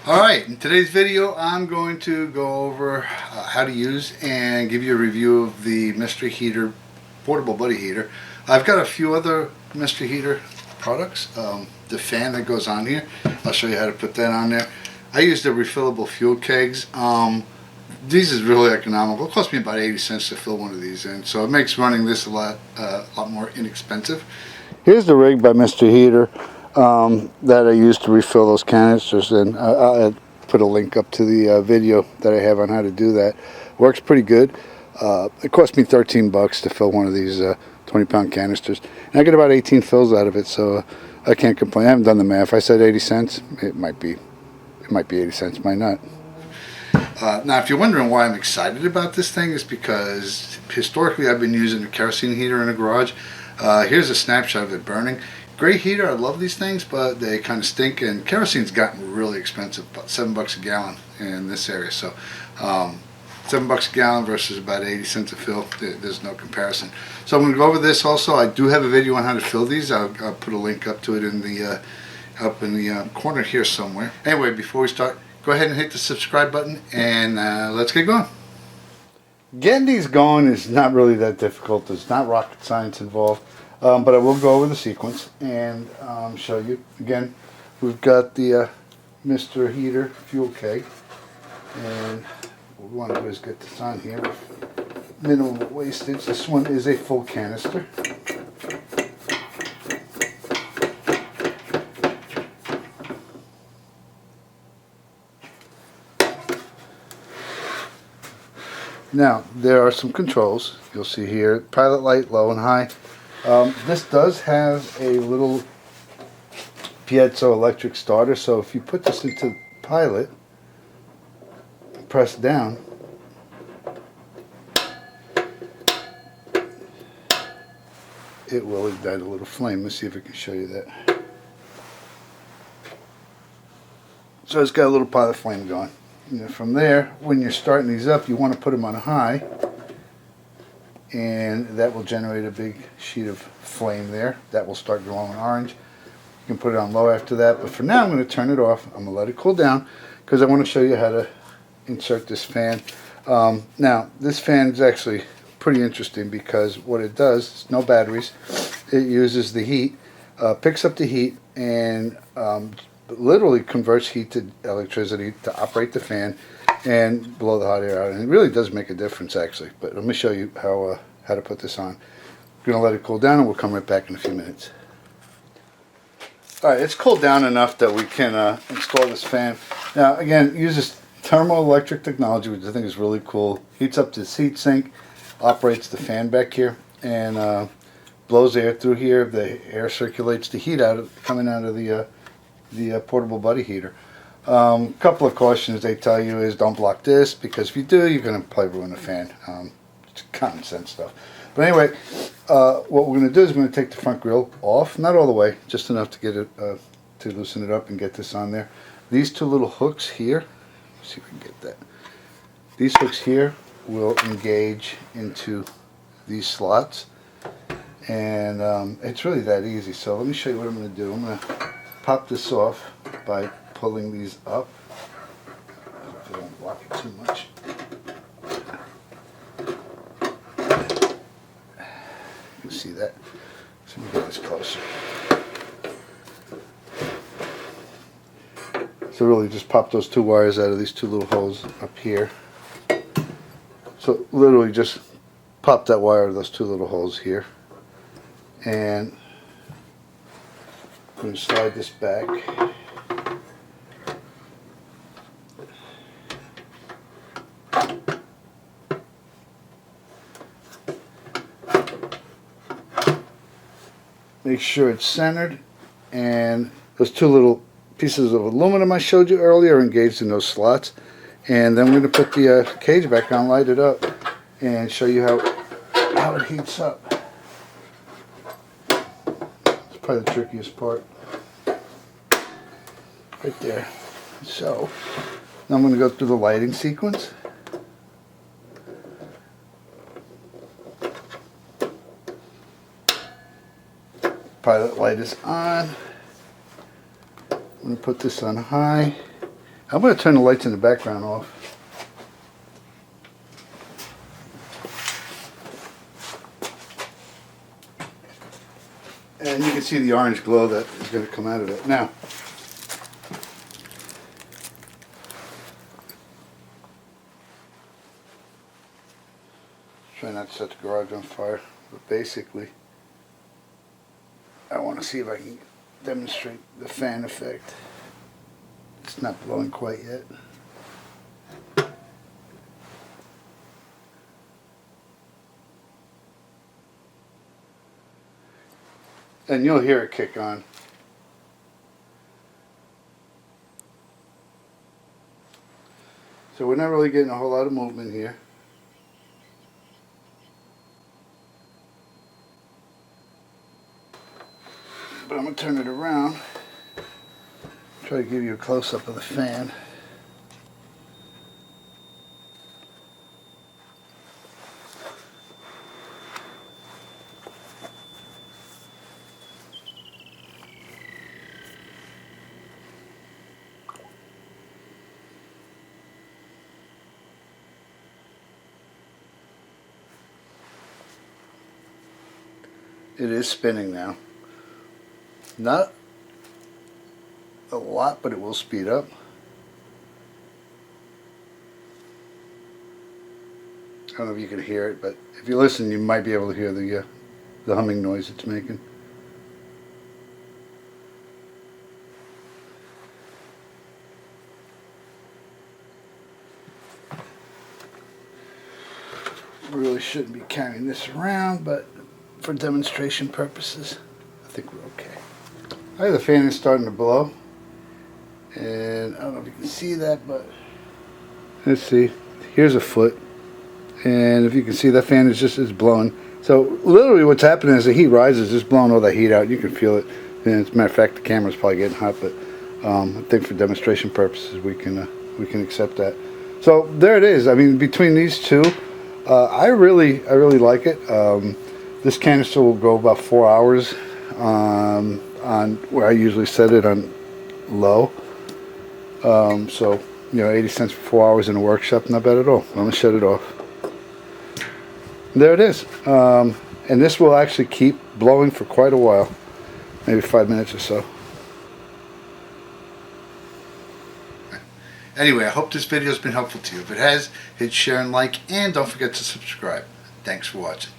Alright, in today's video I'm going to go over how to use and give you a review of the mystery heater, portable buddy heater. I've got a few other mystery heater products. The fan that goes on here, I'll show you how to put that on there. I use the refillable fuel kegs. These is really economical. It cost me about 80 cents to fill one of these in, so it makes running this a lot more inexpensive. Here's the rig by Mr. Heater that I use to refill those canisters, and I'll put a link up to the video that I have on how to do that. Works pretty good. It cost me 13 bucks to fill one of these 20-pound canisters, and I get about 18 fills out of it, so I can't complain. I haven't done the math. If I said 80 cents, it might be 80 cents, might not. Now, if you're wondering why I'm excited about this thing, is because historically I've been using a kerosene heater in a garage. Here's a snapshot of it burning. Great heater, I love these things, but they kind of stink, and kerosene's gotten really expensive, about 7 bucks a gallon in this area. So 7 bucks a gallon versus about 80 cents a fill, there's no comparison. So I'm going to go over this also. I do have a video on how to fill these. I'll put a link up to it in the up in the corner here somewhere. Anyway, before we start, go ahead and hit the subscribe button, and let's get going. Getting these going is not really that difficult. There's not rocket science involved. But I will go over the sequence and show you. Again, we've got the Mr. Heater fuel keg, and what we want to do is get this on here with minimal wastage. This one is a full canister. Now, there are some controls. You'll see here, pilot light, low and high. This does have a little piezoelectric starter, so if you put this into pilot, press down, it will ignite a little flame. Let's see if I can show you that. So it's got a little pilot flame going. From there, when you're starting these up, you want to put them on high, and that will generate a big sheet of flame there. That will start glowing orange. You can put it on low after that, but for now I'm going to turn it off. I'm going to let it cool down because I want to show you how to insert this fan. Now, this fan is actually pretty interesting because what it does, it's no batteries. It uses the heat, picks up the heat, and literally converts heat to electricity to operate the fan and blow the hot air out, and it really does make a difference actually. But let me show you how to put this on. I'm going to let it cool down, and we'll come right back in a few minutes. Alright, it's cooled down enough that we can install this fan. Now again, it uses thermoelectric technology, which I think is really cool. Heats up this heat sink, operates the fan back here, and blows air through here. The air circulates the heat coming out of the portable buddy heater. Couple of cautions they tell you is don't block this, because if you do, you're going to probably ruin the fan. It's common sense stuff. But anyway, what we're going to do is we're going to take the front grill off, not all the way, just enough to get it to loosen it up and get this on there. These two little hooks here, let's see if we can get that. These hooks here will engage into these slots, and it's really that easy. So let me show you what I'm going to do. I'm going to pop this off by pulling these up. Hopefully I don't block it too much. You can see that. So let me get this closer. So really just pop those two wires out of these two little holes up here. So literally just pop that wire out of those two little holes here. And I'm going to slide this back. Make sure it's centered, and those two little pieces of aluminum I showed you earlier are engaged in those slots. And then we're going to put the cage back on, light it up, and show you how it heats up. It's probably the trickiest part. Right there. So, now I'm going to go through the lighting sequence. Pilot light is on. I'm going to put this on high. I'm going to turn the lights in the background off. And you can see the orange glow that is going to come out of it. Now, try not to set the garage on fire, but basically, I want to see if I can demonstrate the fan effect. It's not blowing quite yet. And you'll hear it kick on. So we're not really getting a whole lot of movement here. But I'm going to turn it around. Try to give you a close-up of the fan. It is spinning now. Not a lot, but it will speed up. I don't know if you can hear it, but if you listen, you might be able to hear the humming noise it's making. Really shouldn't be carrying this around, but for demonstration purposes, I think we're okay. All right, the fan is starting to blow, and I don't know if you can see that, but let's see. Here's a foot, and if you can see, that fan is blowing. So literally, what's happening is the heat rises, it's blowing all that heat out. You can feel it. And as a matter of fact, the camera's probably getting hot, but I think for demonstration purposes, we can accept that. So there it is. I mean, between these two, I really like it. This canister will go about 4 hours on where I usually set it on low. So, 80 cents for 4 hours in a workshop, not bad at all. I'm going to shut it off. There it is. And this will actually keep blowing for quite a while, maybe 5 minutes or so. Anyway, I hope this video has been helpful to you. If it has, hit share and like, and don't forget to subscribe. Thanks for watching.